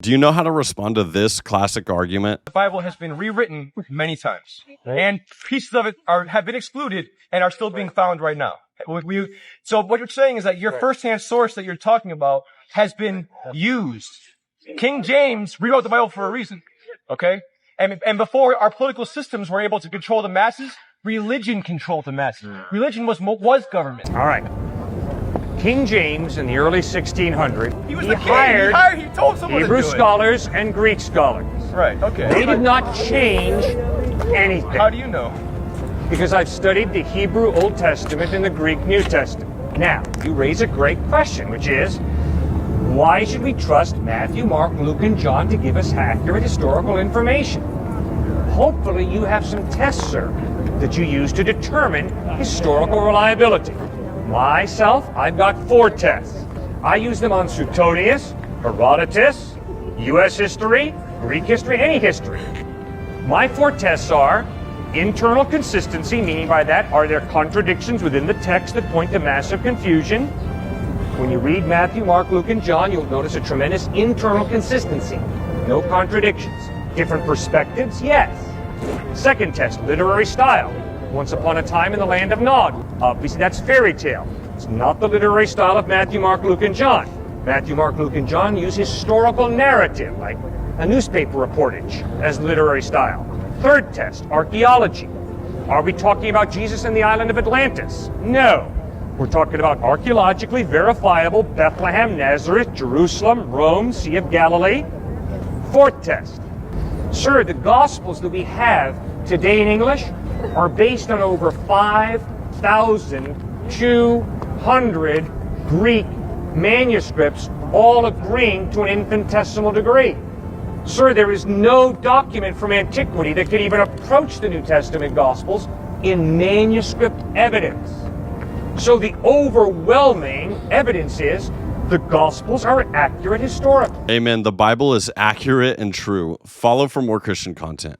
Do you know how to respond to this classic argument? The Bible has been rewritten many times, and pieces of it have been excluded and are still being found right now. So what you're saying is that your first-hand source that you're talking about has been used. King James rewrote the Bible for a reason, okay? And before our political systems were able to control the masses, religion controlled the masses. Religion was government. All right. King James in the early 1600s, He hired he told someone Hebrew to do it. scholars and Greek scholars. Right, okay. They did not change anything. How do you know? Because I've studied the Hebrew Old Testament and the Greek New Testament. Now, you raise a great question, which is, why should we trust Matthew, Mark, Luke, and John to give us accurate historical information? Hopefully you have some tests, sir, that you use to determine historical reliability. Myself, I've got 4 tests. I use them on Suetonius, Herodotus, U.S. history, Greek history, any history. My 4 tests are internal consistency, meaning by that, are there contradictions within the text that point to massive confusion? When you read Matthew, Mark, Luke, and John, you'll notice a tremendous internal consistency. No contradictions. Different perspectives? Yes. Second test, literary style. Once upon a time in the land of Nod. Obviously, that's fairy tale. It's not the literary style of Matthew, Mark, Luke, and John. Matthew, Mark, Luke, and John use historical narrative, like a newspaper reportage, as literary style. Third test, archaeology. Are we talking about Jesus and the island of Atlantis? No. We're talking about archaeologically verifiable Bethlehem, Nazareth, Jerusalem, Rome, Sea of Galilee. Fourth test. Sir, the Gospels that we have today in English are based on over 5,200 Greek manuscripts, all agreeing to an infinitesimal degree. Sir, there is no document from antiquity that can even approach the New Testament Gospels in manuscript evidence. So the overwhelming evidence is the Gospels are accurate historically. Amen. The Bible is accurate and true. Follow for more Christian content.